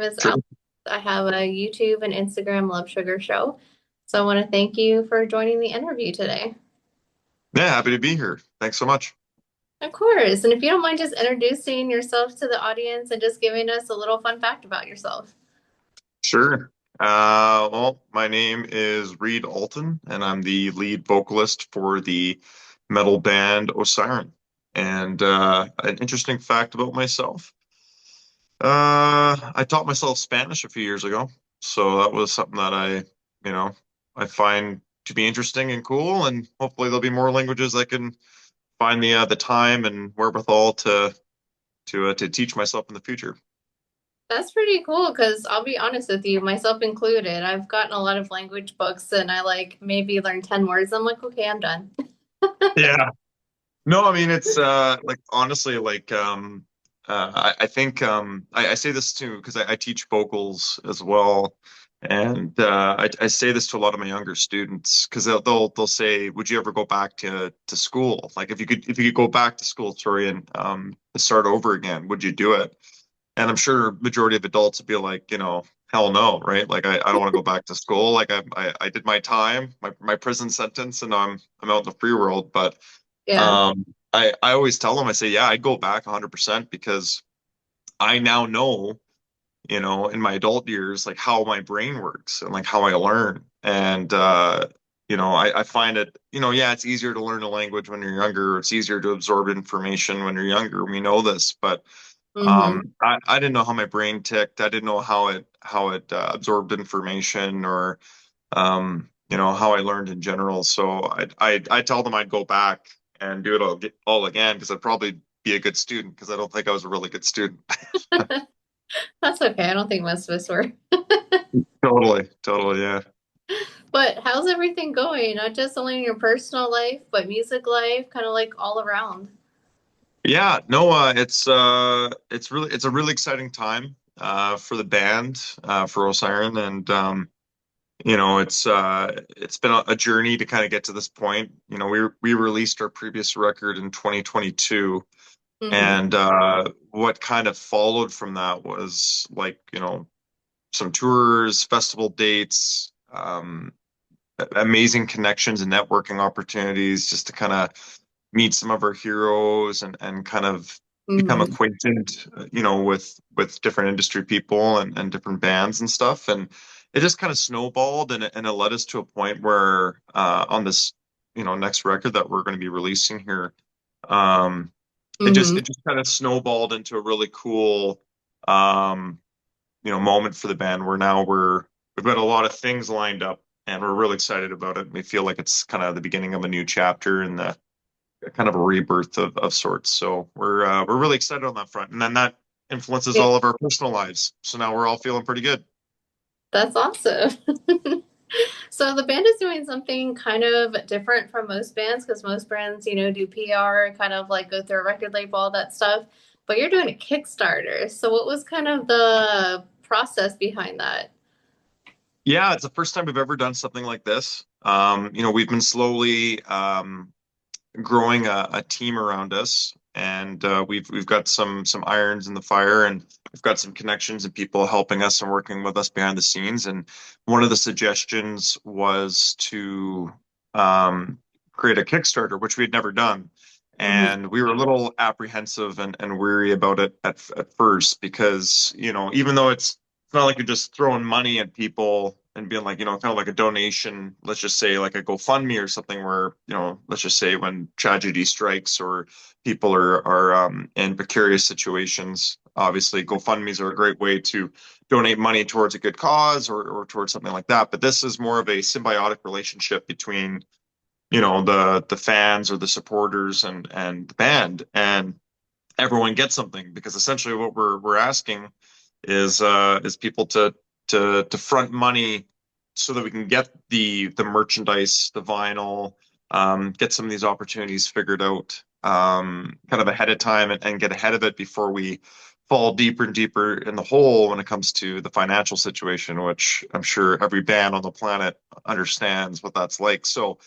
name is Sure. Alex. I have a YouTube and Instagram Love Sugar show. So I want to thank you for joining the interview today. Yeah, happy to be here. Thanks so much. Of course. And if you don't mind just introducing yourself to the audience and just giving us a little fun fact about yourself. Sure. Well, my name is Reed Alton, and I'm the lead vocalist for the metal band Osyron. And an interesting fact about myself, I taught myself Spanish a few years ago. So that was something that you know, I find to be interesting and cool, and hopefully there'll be more languages I can find the time and wherewithal to teach myself in the future. That's pretty cool because I'll be honest with you, myself included. I've gotten a lot of language books and I like maybe learn 10 words. I'm like, okay, I'm done. Yeah. No, I mean it's like honestly I think I say this too because I teach vocals as well, and I say this to a lot of my younger students because they'll say, "Would you ever go back to school? Like if you could go back to school, sorry, and start over again, would you do it?" And I'm sure majority of adults would be like, hell no, right? Like I don't want to go back to school. Like I did my time, my prison sentence, and I'm out in the free world, but. Yeah. Um, I always tell them, I say, yeah, I'd go back 100% because I now know, in my adult years, like how my brain works and like how I learn. And, I find it, yeah, it's easier to learn a language when you're younger. It's easier to absorb information when you're younger. We know this, but Hmm. I didn't know how my brain ticked. I didn't know how it absorbed information or how I learned in general. So I tell them I'd go back and do it all again because I'd probably be a good student because I don't think I was a really good student. That's okay. I don't think most of us were. Totally, totally, yeah. But how's everything going? Not just only in your personal life, but music life, kind of like all around. Yeah, no, it's a really exciting time for the band, for Osiren, and it's been a journey to kind of get to this point. We released our previous record in 2022. Hmm. And what kind of followed from that was like, some tours, festival dates, amazing connections and networking opportunities just to kind of meet some of our heroes and kind of become Hmm. acquainted, with different industry people and different bands and stuff. And it just kind of snowballed and it led us to a point where on this, next record that we're going to be releasing here, um, it just Hmm. it just kind of snowballed into a really cool um, moment for the band where now we've got a lot of things lined up and we're really excited about it. We feel like it's kind of the beginning of a new chapter and the kind of a rebirth of sorts. So we're really excited on that front. And then that influences Yeah, all of our personal lives. So now we're all feeling pretty good. that's awesome. So the band is doing something kind of different from most bands because most bands, do PR, kind of like go through a record label, all that stuff. But you're doing a Kickstarter. So what was kind of the process behind that? Yeah, it's the first time we've ever done something like this. We've been slowly growing a team around us, and we've got some irons in the fire, and we've got some connections and people helping us and working with us behind the scenes. And one of the suggestions was to create a Kickstarter, which we had never done. Hmm. And we were a little apprehensive and weary about it at first because, even though it's not like you're just throwing money at people and being like, kind of like a donation, let's just say like a GoFundMe or something where, let's just say when tragedy strikes or people are in precarious situations, obviously GoFundMe's are a great way to donate money towards a good cause or towards something like that. But this is more of a symbiotic relationship between, the fans or the supporters and the band. And everyone gets something because essentially what we're asking is people to front money so that we can get the merchandise, the vinyl, get some of these opportunities figured out kind of ahead of time and get ahead of it before we fall deeper and deeper in the hole when it comes to the financial situation, which I'm sure every band on the planet understands what that's like. So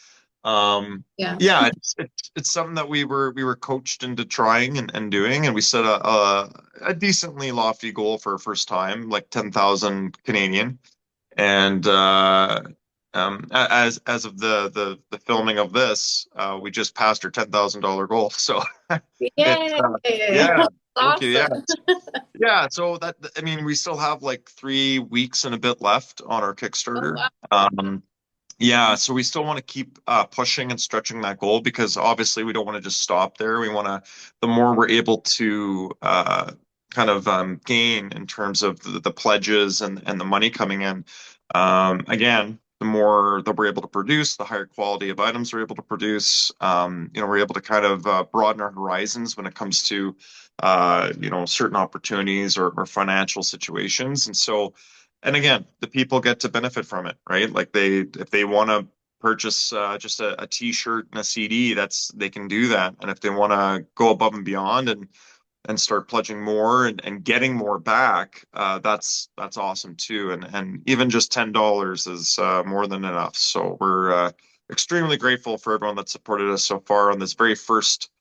Yeah. Yeah, it's something that we were coached into trying and doing, and we set a decently lofty goal for a first time, like 10,000 Canadian. And as of the filming of this, we just passed our $10,000 goal. So it's Yay! yeah, That's thank you. Yeah, awesome. yeah. So that I mean, we still have like 3 weeks and a bit left on our Oh Kickstarter. wow. Yeah, so we still want to keep pushing and stretching that goal because obviously we don't want to just stop there. We want to, the more we're able to kind of gain in terms of the pledges and the money coming in, again, the more that we're able to produce, the higher quality of items we're able to produce. We're able to kind of broaden our horizons when it comes to, certain opportunities or financial situations. And so, and again, the people get to benefit from it, right? Like if they want to purchase just a t-shirt and a CD, they can do that. And if they want to go above and beyond and start pledging more and getting more back, that's awesome too. And even just $10 is more than enough. So we're extremely grateful for everyone that supported us so far on this very first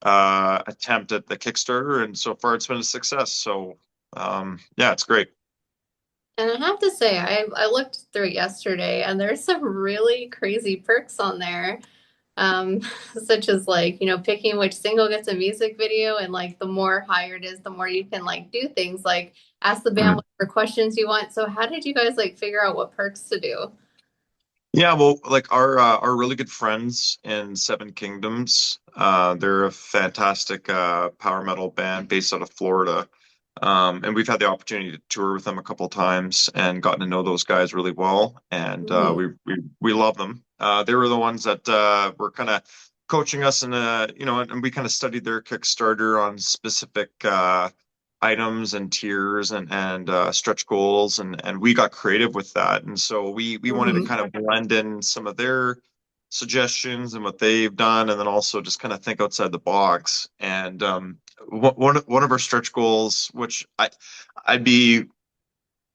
attempt at the Kickstarter, and so far it's been a success. So yeah, it's great. And I have to say, I looked through it yesterday, and there's some really crazy perks on there, um, such as like picking which single gets a music video, and like the more higher it is, the more you can like do things like ask the band whatever questions you want. So how did you guys like figure out what perks to do? Yeah, well, like our really good friends in Seven Kingdoms, they're a fantastic power metal band based out of Florida. And we've had the opportunity to tour with them a couple of times and gotten to know those guys really well. And Mhm. we love them. They were the ones that were kind of coaching us and we kind of studied their Kickstarter on specific items and tiers and stretch goals and we got creative with that. And so we wanted to Mhm. kind of blend in some of their suggestions and what they've done, and then also just kind of think outside the box. And one of our stretch goals, which I'd be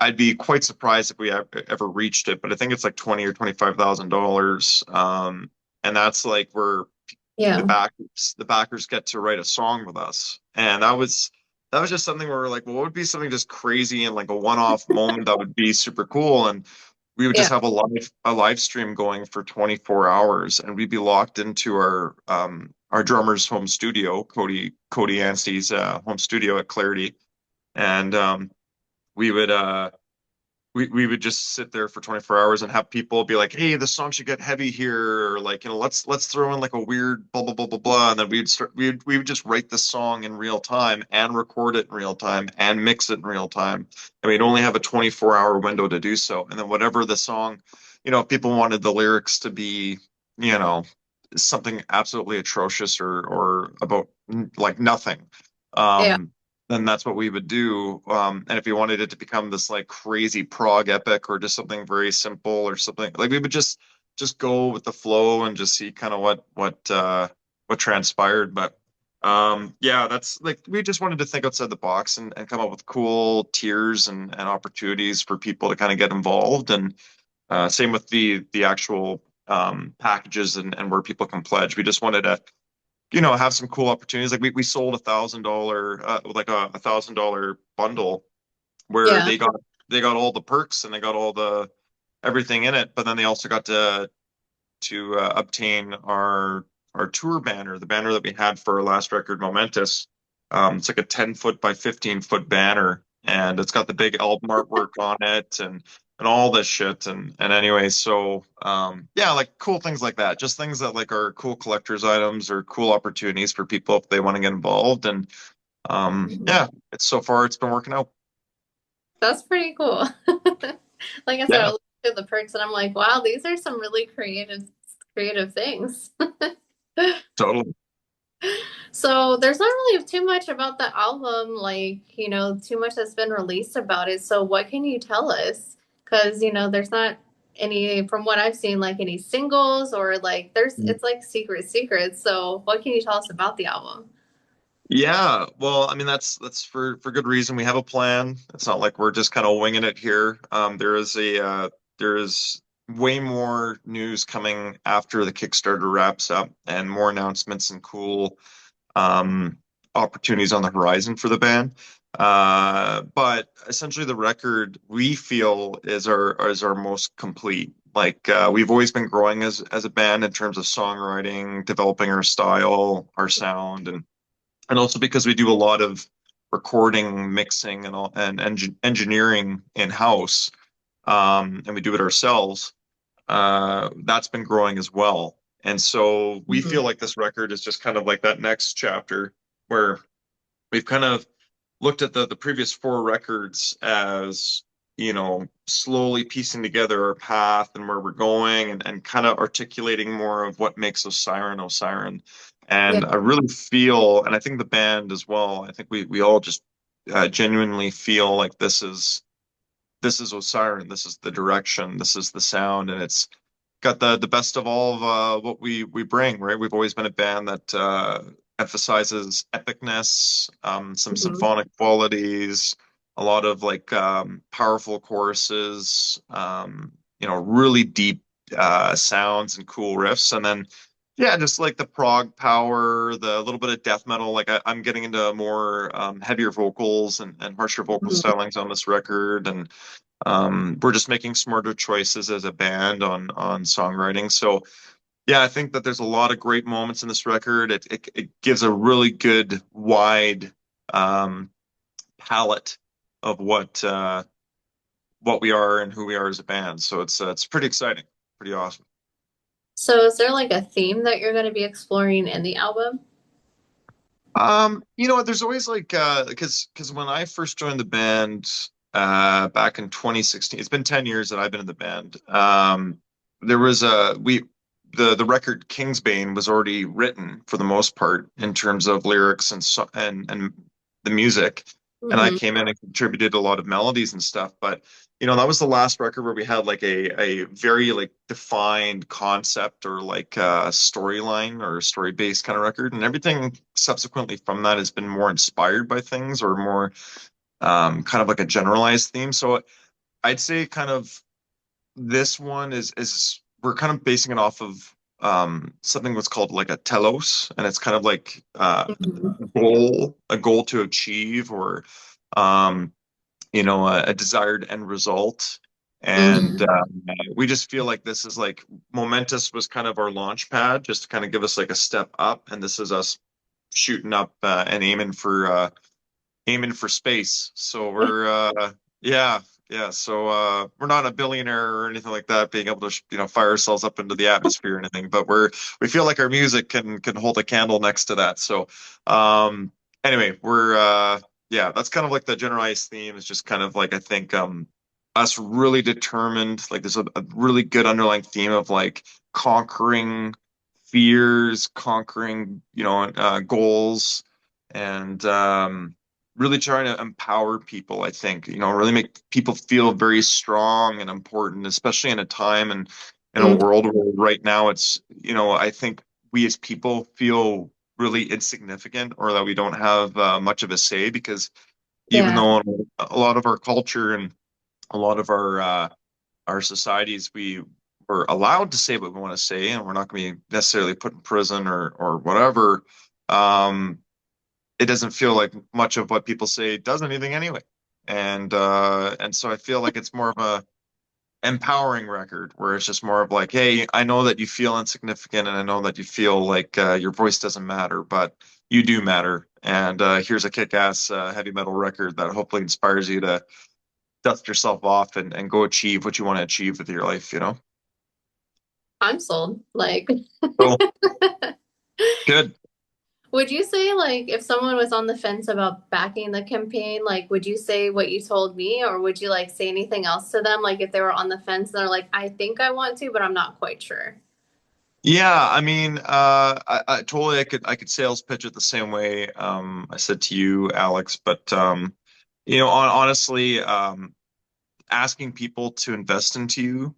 I'd be quite surprised if we ever reached it, but I think it's like 20 or $25,000. And that's like where Yeah. the backers get to write a song with us. And that was just something where we're like, well, what would be something just crazy and like a one-off moment that would be super cool? And we would Yeah. just have a live stream going for 24 hours, and we'd be locked into our drummer's home studio, Cody Anstey's home studio at Clarity. And we would we would just sit there for 24 hours and have people be like, "Hey, the song should get heavy here," or like, let's throw in like a weird blah blah blah blah blah, and then we would just write the song in real time and record it in real time and mix it in real time, and we'd only have a 24-hour window to do so. And then whatever the song, if people wanted the lyrics to be, you know, something absolutely atrocious or about like nothing, Yeah. um, then that's what we would do. And if you wanted it to become this like crazy prog epic or just something very simple or something, like we would just go with the flow and just see kind of what transpired. But yeah, that's like we just wanted to think outside the box and come up with cool tiers and opportunities for people to kind of get involved. And same with the actual packages and where people can pledge. We just wanted to have some cool opportunities. Like we sold $1,000, like a $1,000 bundle where Yeah. they got all the perks and they got all the everything in it, but then they also got to obtain our tour banner, the banner that we had for our last record, Momentous. It's like a 10-foot by 15-foot banner, and it's got the big album artwork on it and all this shit. And anyway, so yeah, like cool things like that. Just things that like are cool collector's items or cool opportunities for people if they want to get involved. And Mhm. yeah, it's been working out. That's pretty cool. Like I said, I Yeah, looked at the perks and I'm like, wow, these are some really creative things. totally. So there's not really too much about the album, like, too much that's been released about it. So what can you tell us? Because, there's not any, from what I've seen, like any singles or like it's like secrets. So what can you tell us about the album? Yeah, well, I mean that's for good reason. We have a plan. It's not like we're just kind of winging it here. There is way more news coming after the Kickstarter wraps up and more announcements and cool um, opportunities on the horizon for the band. But essentially, the record we feel is our most complete. Like we've always been growing as a band in terms of songwriting, developing our style, our sound, and also because we do a lot of recording, mixing, and all and engineering in house, and we do it ourselves. That's been growing as well. And so we Mhm. feel like this record is just kind of like that next chapter where we've kind of looked at the previous four records as, slowly piecing together our path and where we're going and kind of articulating more of what makes Osyron Osyron. Yeah. And I really feel, and I think the band as well, I think we all just genuinely feel like this is Osyron, this is the direction, this is the sound, and it's got the best of all of what we bring, right? We've always been a band that emphasizes epicness, some Mhm. symphonic qualities, a lot of like powerful choruses, really deep sounds and cool riffs, and then yeah, just like the prog power, the little bit of death metal. Like I'm getting into more heavier vocals and harsher vocal Mhm. stylings on this record, and we're just making smarter choices as a band on songwriting. So yeah, I think that there's a lot of great moments in this record. It gives a really good wide um, palette of what we are and who we are as a band. So it's pretty exciting, pretty awesome. So is there like a theme that you're going to be exploring in the album? There's always like because when I first joined the band back in 2016, it's been 10 years that I've been in the band. There was a we the record Kingsbane was already written for the most part in terms of lyrics and the music. And I Hmm. came in and contributed a lot of melodies and stuff, but that was the last record where we had like a very like defined concept or like storyline or story based kind of record, and everything subsequently from that has been more inspired by things or more kind of like a generalized theme. So I'd say kind of this one is we're kind of basing it off of something that's called like a telos, and it's kind of like Hmm. a goal to achieve or um, a desired end result. And Hmm. we just feel like this is like Momentous was kind of our launch pad, just to kind of give us like a step up. And this is us shooting up and aiming for space. So yeah, yeah. So we're not a billionaire or anything like that, being able to fire ourselves up into the atmosphere or anything. But we feel like our music can hold a candle next to that. So um, anyway, we're yeah, that's kind of like the generalized theme. Is just kind of like I think us really determined. Like there's a really good underlying theme of like conquering fears, conquering goals, and really trying to empower people, I think, really make people feel very strong and important, especially in a time and in a world where right now I think we as people feel really insignificant or that we don't have much of a say because even Yeah. though in a lot of our culture and a lot of our societies, we were allowed to say what we want to say and we're not going to be necessarily put in prison or whatever. Um, it doesn't feel like much of what people say does anything anyway. And so I feel like it's more of a empowering record where it's just more of like, hey, I know that you feel insignificant and I know that you feel like your voice doesn't matter, but you do matter. And here's a kick-ass heavy metal record that hopefully inspires you to dust yourself off and go achieve what you want to achieve with your life. I'm sold. Like, So good. would you say like if someone was on the fence about backing the campaign, like would you say what you told me, or would you like say anything else to them? Like if they were on the fence and they're like, I think I want to, but I'm not quite sure. Yeah, I mean, I totally I could sales pitch it the same way I said to you, Alex, but honestly, asking people to invest into you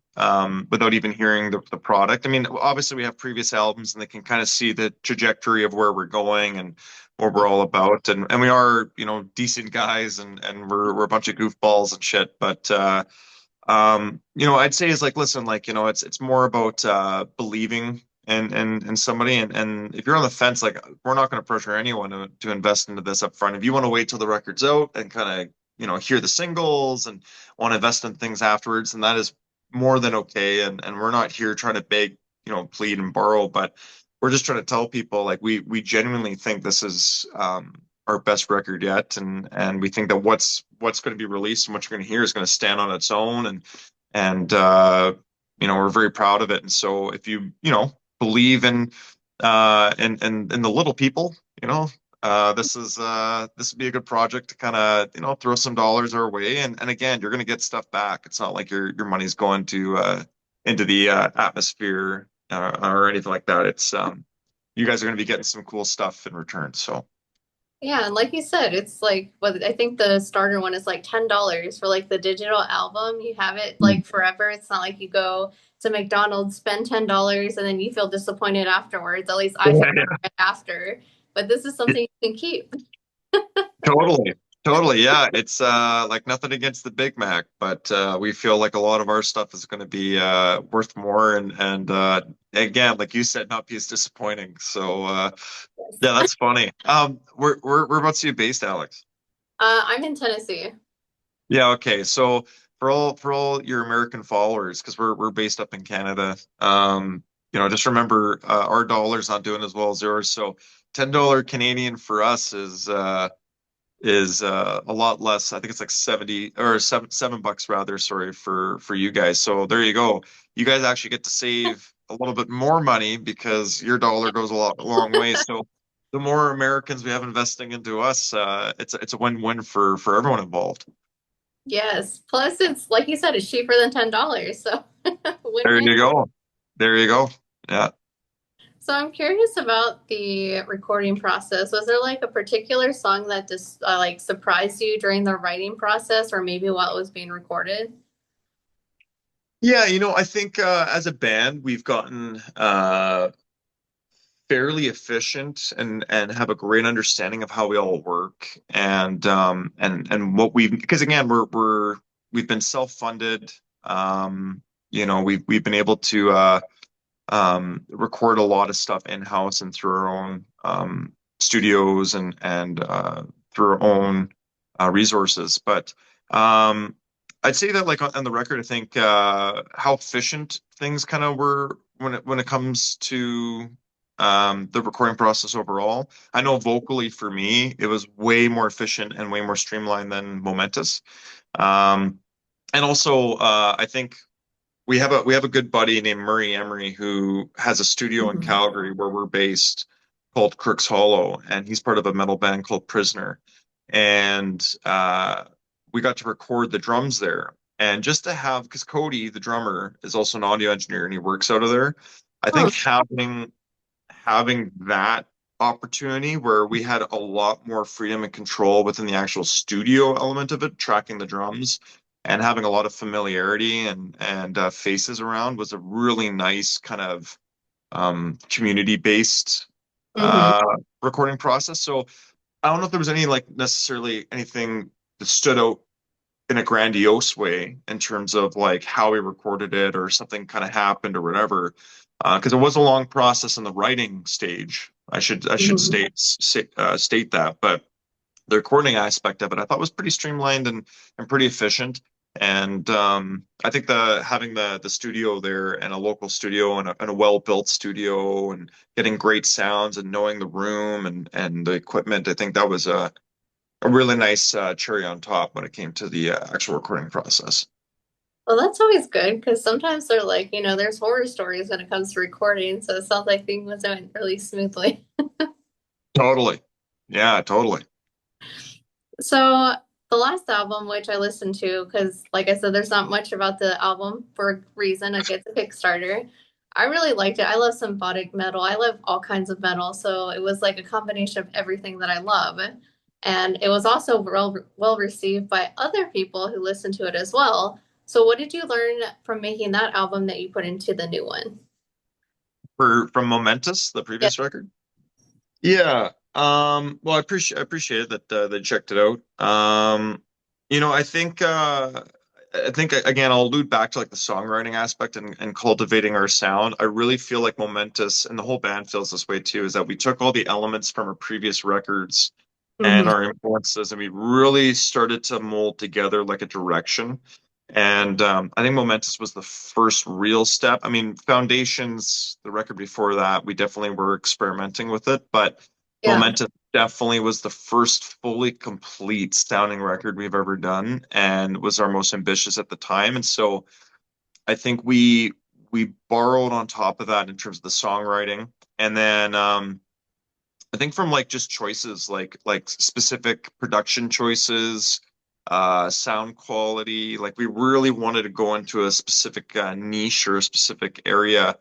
without even hearing the product. I mean, obviously we have previous albums and they can kind of see the trajectory of where we're going and what we're all about, and we are decent guys and we're a bunch of goofballs and shit, but I'd say is like, listen, like, it's more about believing in somebody, and if you're on the fence, like, we're not going to pressure anyone to invest into this up front. If you want to wait till the record's out and kind of, hear the singles and want to invest in things afterwards, and that is more than okay. And we're not here trying to beg, plead and borrow, but we're just trying to tell people like we genuinely think this is our best record yet, and we think that what's going to be released and what you're going to hear is going to stand on its own, and we're very proud of it. And so if you believe in the little people, this would be a good project to kind of throw some dollars our way, and again, you're going to get stuff back. It's not like your money's going to into the atmosphere or anything like that. It's you guys are going to be getting some cool stuff in return. So. Yeah, and like you said, it's like what I think the starter one is like $10 for like the digital album. You have it like forever. It's not like you go to McDonald's, spend $10, and then you feel disappointed afterwards. At least I feel Yeah, right after. But this is yeah. something you can keep. Totally. Totally. Yeah. It's like nothing against the Big Mac, but we feel like a lot of our stuff is going to be worth more, and again, like you said, not be as disappointing. So Yes. yeah, that's funny. We're about to you based, Alex. I'm in Tennessee. Yeah, okay. So for all your American followers, because we're based up in Canada, just remember our dollar's not doing as well as yours. So $10 Canadian for us is a lot less. I think it's like 70 or $7 rather, sorry, for you guys. So there you go. You guys actually get to save a little bit more money because your dollar goes a long way. So the more Americans we have investing into us, it's a win-win for everyone involved. Yes. Plus, it's like you said, it's cheaper than $10. So There win-win. you go. There you go. Yeah. So I'm curious about the recording process. Was there like a particular song that just like surprised you during the writing process, or maybe while it was being recorded? Yeah, I think as a band, we've gotten fairly efficient and have a great understanding of how we all work and what we because again we've been self-funded. We've been able to record a lot of stuff in-house and through our own studios and through our own resources. But I'd say that like on the record, I think how efficient things kind of were when it comes to the recording process overall. I know vocally for me, it was way more efficient and way more streamlined than Momentous. Um, and also, I think we have a good buddy named Murray Emery who has a studio in Mhm. Calgary where we're based called Crooks Hollow, and he's part of a metal band called Prisoner. And we got to record the drums there. And just to have, because Cody, the drummer, is also an audio engineer and he works out of there. I Huh. think having that opportunity where we had a lot more freedom and control within the actual studio element of it, tracking the drums and having a lot of familiarity and faces around was a really nice kind of community-based Hmm. uh, recording process. So I don't know if there was any like necessarily anything that stood out in a grandiose way in terms of like how we recorded it or something kind of happened or whatever. Because it was a long process in the writing stage. I should Hmm. state that, but the recording aspect of it I thought was pretty streamlined and pretty efficient. And I think the having the studio there and a local studio and a well-built studio and getting great sounds and knowing the room and the equipment, I think that was a really nice cherry on top when it came to the actual recording process. Well, that's always good because sometimes they're like, there's horror stories when it comes to recording. So it sounds like things went really smoothly. Totally. Yeah, totally. So the last album, which I listened to, because like I said, there's not much about the album for a reason. It gets a Kickstarter. I really liked it. I love symphonic metal. I love all kinds of metal. So it was like a combination of everything that I love. And it was also well received by other people who listened to it as well. So what did you learn from making that album that you put into the new one? From Momentous, the Yeah. previous record. Yeah. Well, I appreciate it that they checked it out. I think I think again, I'll allude back to like the songwriting aspect and cultivating our sound. I really feel like Momentous and the whole band feels this way too, is that we took all the elements from our previous records and Hmm. our influences, and we really started to mold together like a direction. And I think Momentous was the first real step. I mean, Foundations, the record before that, we definitely were experimenting with it, but Yeah. Momentous definitely was the first fully complete sounding record we've ever done and was our most ambitious at the time. And so I think we borrowed on top of that in terms of the songwriting. And then I think from like just choices, like specific production choices, sound quality, like we really wanted to go into a specific niche or a specific area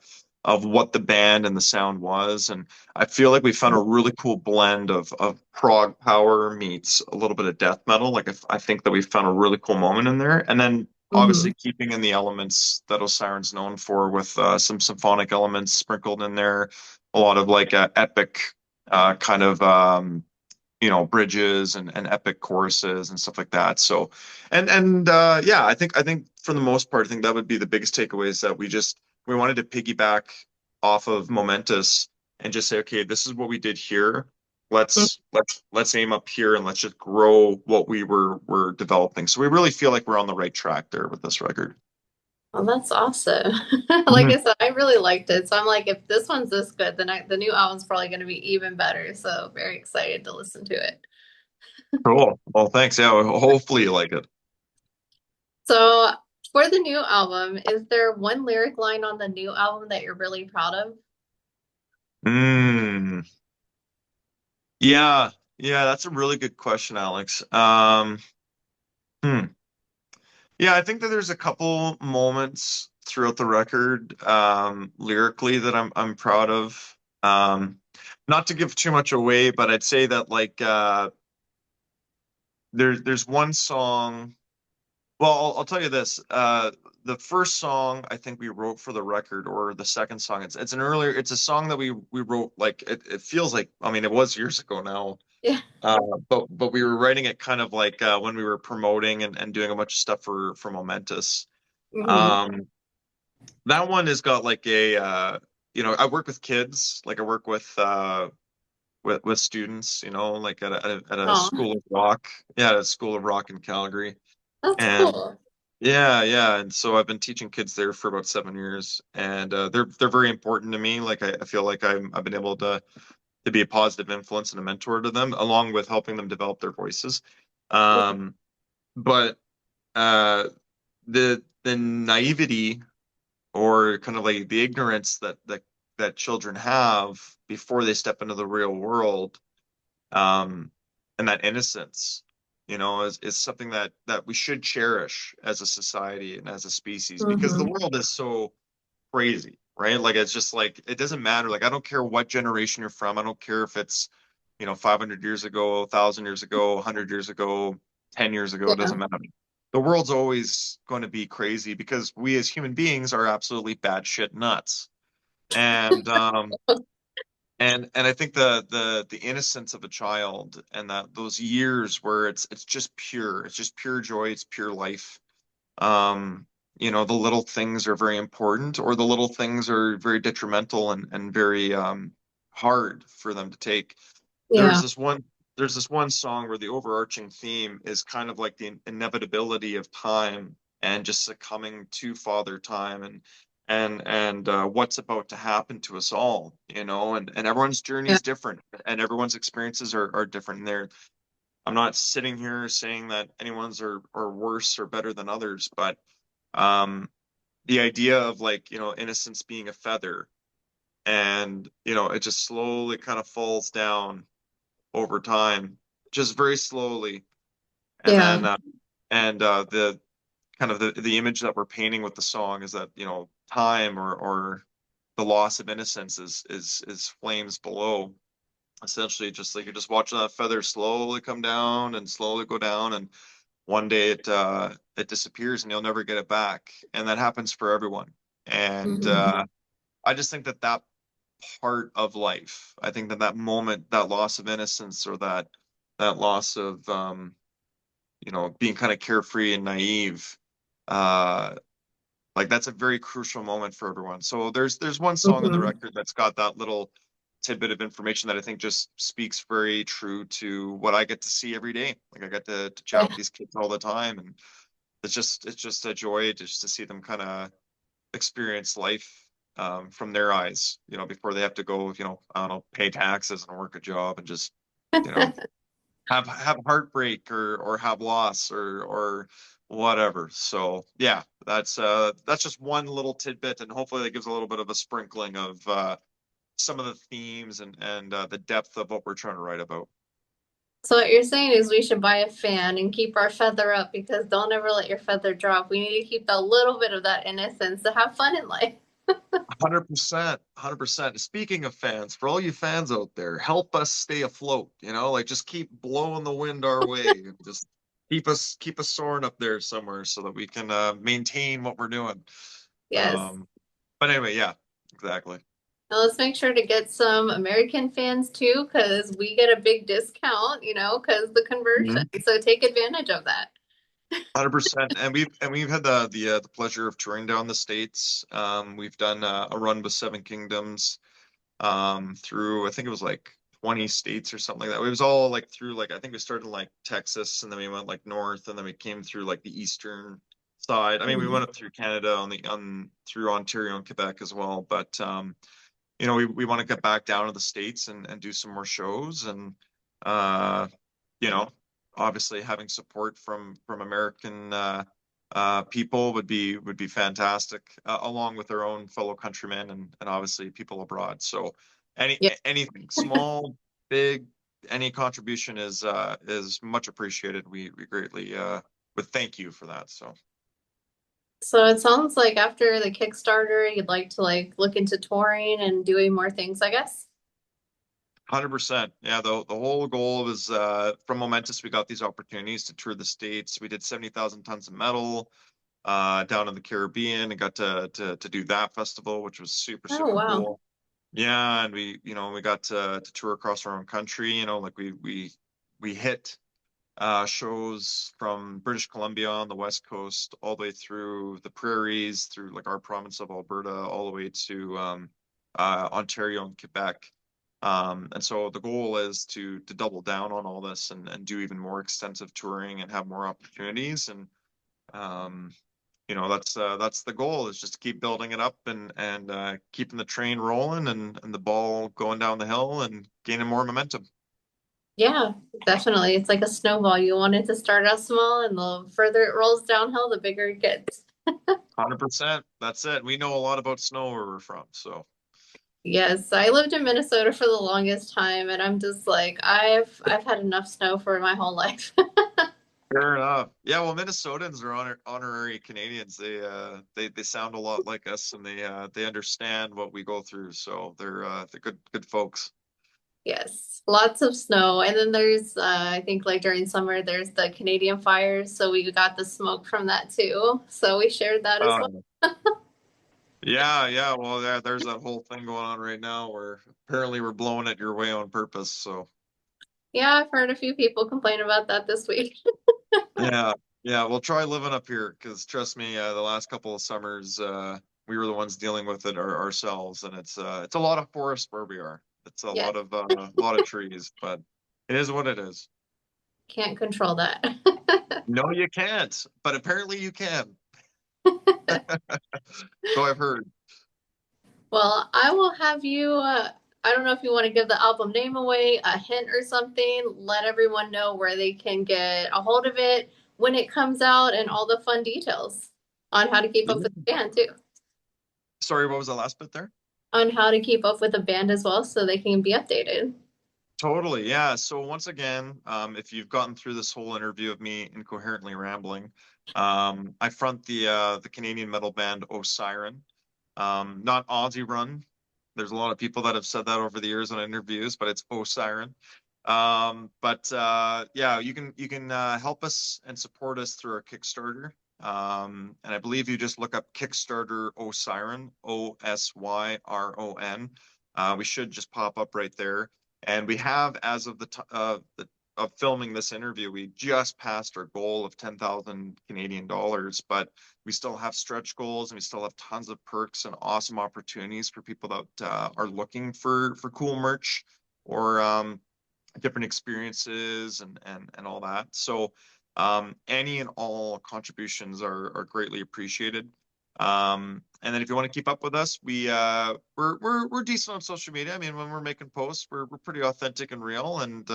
of what the band and the sound was. And I feel like we found a really cool blend of prog power meets a little bit of death metal. Like I think that we found a really cool moment in there. And then Hmm. obviously keeping in the elements that Osyron's known for with some symphonic elements sprinkled in there, a lot of like epic kind of bridges and epic choruses and stuff like that. So and yeah, I think for the most part, I think that would be the biggest takeaway is that we wanted to piggyback off of Momentous and just say, okay, this is what we did here. Let's aim up here and let's just grow what we're developing. So we really feel like we're on the right track there with this record. Well, that's awesome. Like Mhm. I said, I really liked it. So I'm like, if this one's this good, the new album's probably going to be even better. So very excited to listen to it. Cool. Well, thanks. Yeah, hopefully you like it. So for the new album, is there one lyric line on the new album that you're really proud of? Mm. Yeah, yeah, that's a really good question, Alex. Hmm. Yeah, I think that there's a couple moments throughout the record, lyrically that I'm proud of. Not to give too much away, but I'd say that like there's one song. Well, I'll tell you this. The first song I think we wrote for the record, or the second song, it's a song that we wrote like it feels like I mean it was years ago now. Yeah. But we were writing it kind of like when we were promoting and doing a bunch of stuff for Momentous. Hmm. Um, that one has got like a I work with kids, like I work with students, like at a Oh, school of rock, yeah, at a school of rock in Calgary, that's and cool. yeah, and so I've been teaching kids there for about 7 years, and they're very important to me. Like I feel like I've been able to be a positive influence and a mentor to them, along with helping them develop their voices. Um, but uh, the naivety or kind of like the ignorance that children have before they step into the real world, um, and that innocence, is something that we should cherish as a society and as a species because the Hmm. world is so crazy, right? Like it's just like it doesn't matter. Like I don't care what generation you're from. I don't care if it's 500 years ago, 1,000 years ago, 100 years ago, 10 years ago. It Yeah. doesn't matter. The world's always going to be crazy because we as human beings are absolutely batshit nuts. And and I think the innocence of a child and that those years where it's just pure joy, it's pure life. The little things are very important, or the little things are very detrimental and very hard for them to take. There's Yeah. this one there's this one song where the overarching theme is kind of like the inevitability of time and just succumbing to Father Time and what's about to happen to us all, and everyone's journey Yeah. is different and everyone's experiences are different. I'm not sitting here saying that anyone's are worse or better than others, but um, the idea of like, innocence being a feather and, it just slowly kind of falls down over time, just very slowly. And Yeah. then, the kind of the image that we're painting with the song is that, time or the loss of innocence is flames below. Essentially, just like you're just watching that feather slowly come down and slowly go down, and one day it disappears and you'll never get it back. And that happens for everyone. And Hmm. I just think that part of life, I think that moment, that loss of innocence or that loss of being kind of carefree and naive, uh, like that's a very crucial moment for everyone. So there's one song on the Hmm. record that's got that little tidbit of information that I think just speaks very true to what I get to see every day. Like I get to chat with these kids all the time, and it's just a joy just to see them kind of experience life from their eyes, before they have to go, I don't know, pay taxes and work a job and just, you know, have heartbreak or have loss or whatever. So yeah, that's just one little tidbit, and hopefully that gives a little bit of a sprinkling of some of the themes and the depth of what we're trying to write about. So what you're saying is we should buy a fan and keep our feather up because don't ever let your feather drop. We need to keep a little bit of that innocence to have fun in life. 100%, 100%. Speaking of fans, for all you fans out there, help us stay afloat, like just keep blowing the wind our way. Just keep us soaring up there somewhere so that we can maintain what we're doing. Yes. Um, but anyway, yeah, exactly. Now let's make sure to get some American fans too, because we get a big discount, because the conversion. Mhm. So take advantage of that. 100%. And we've had the pleasure of touring down the States. We've done a run with Seven Kingdoms through, I think it was like 20 states or something like that. It was all like through, like, I think we started in like Texas, and then we went like north, and then we came through like the eastern side. I mean, we went Mhm. up through Canada on through Ontario and Quebec as well. But we want to get back down to the States and do some more shows, and uh you know obviously having support from American people would be fantastic, along with their own fellow countrymen and obviously people abroad. So Yeah. anything small, big, any contribution is much appreciated. We greatly would thank you for that. So So it sounds like after the Kickstarter, you'd like to like look into touring and doing more things, I guess. 100%. Yeah, the whole goal was from Momentous, we got these opportunities to tour the States. We did 70,000 tons of metal down in the Caribbean and got to do that festival, which was super, Oh, super wow. cool. Yeah, and we got to tour across our own country, like we hit shows from British Columbia on the West Coast all the way through the prairies, through like our province of Alberta, all the way to Ontario and Quebec. And so the goal is to double down on all this and do even more extensive touring and have more opportunities. And um, that's the goal, is just to keep building it up and keeping the train rolling and the ball going down the hill and gaining more momentum. Yeah, definitely. It's like a snowball. You want it to start out small, and the further it rolls downhill, the bigger it gets. 100%. That's it. We know a lot about snow where we're from, so. Yes, I lived in Minnesota for the longest time, and I'm just like, I've had enough snow for my whole life. Fair enough. Yeah, well, Minnesotans are honorary Canadians. They sound a lot like us, and they understand what we go through. So they're good folks. Yes, lots of snow. And then there's, I think like during summer, there's the Canadian fires. So we got the smoke from that too. So we shared that as well. Um, yeah, yeah. Well, yeah. There's that whole thing going on right now where apparently we're blowing it your way on purpose. So Yeah, I've heard a few people complain about that this week. yeah, yeah. We'll try living up here because trust me, the last couple of summers, we were the ones dealing with it ourselves, and it's a lot of forest where we are. It's Yes, a lot of trees, but it is what it is. can't control that. No, you can't, but apparently you can. So I've heard. Well, I will have you, I don't know if you want to give the album name away, a hint or something. Let everyone know where they can get a hold of it, when it comes out, and all the fun details on how to keep up with Yeah. the band too. Sorry, what was the last bit there? On how to keep up with the band as well so they can be updated. Totally, yeah. So once again, if you've gotten through this whole interview of me incoherently rambling, I front the Canadian metal band Osyron, not Aussie Run. There's a lot of people that have said that over the years on interviews, but it's Osyron. But yeah, you can help us and support us through our Kickstarter. And I believe you just look up Kickstarter Osyron, Osyron. We should just pop up right there. And we have, as of the of filming this interview, we just passed our goal of 10,000 Canadian dollars, but we still have stretch goals and we still have tons of perks and awesome opportunities for people that are looking for cool merch or different experiences and all that. So any and all contributions are greatly appreciated. And then if you want to keep up with us, we're decent on social media. I mean, when we're making posts, we're pretty authentic and real, and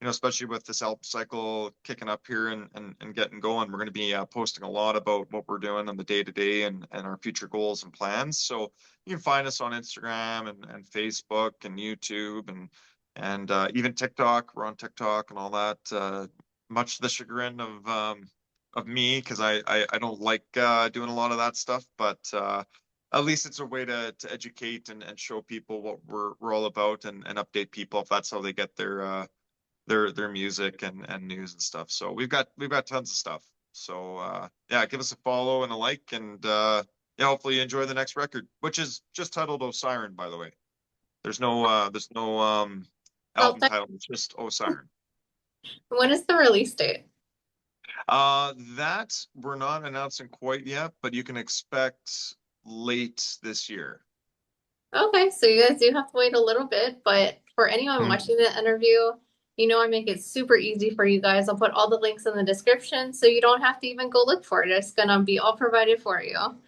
especially with this album cycle kicking up here and getting going, we're going to be posting a lot about what we're doing on the day to day and our future goals and plans. So you can find us on Instagram and Facebook and YouTube and even TikTok. We're on TikTok and all that. Much to the chagrin of me because I don't like doing a lot of that stuff, but at least it's a way to educate and show people what we're all about and update people if that's how they get their music and news and stuff. So we've got tons of stuff. So yeah, give us a follow and a like, and yeah, hopefully you enjoy the next record, which is just titled Osyron, by the way. There's no album Self-titled. title. It's just Osyron. When is the release date? That we're not announcing quite yet, but you can expect late this year. Okay, so you guys do have to wait a little bit, but for anyone Mhm. watching the interview, I make it super easy for you guys. I'll put all the links in the description so you don't have to even go look for it. It's gonna be all provided for you.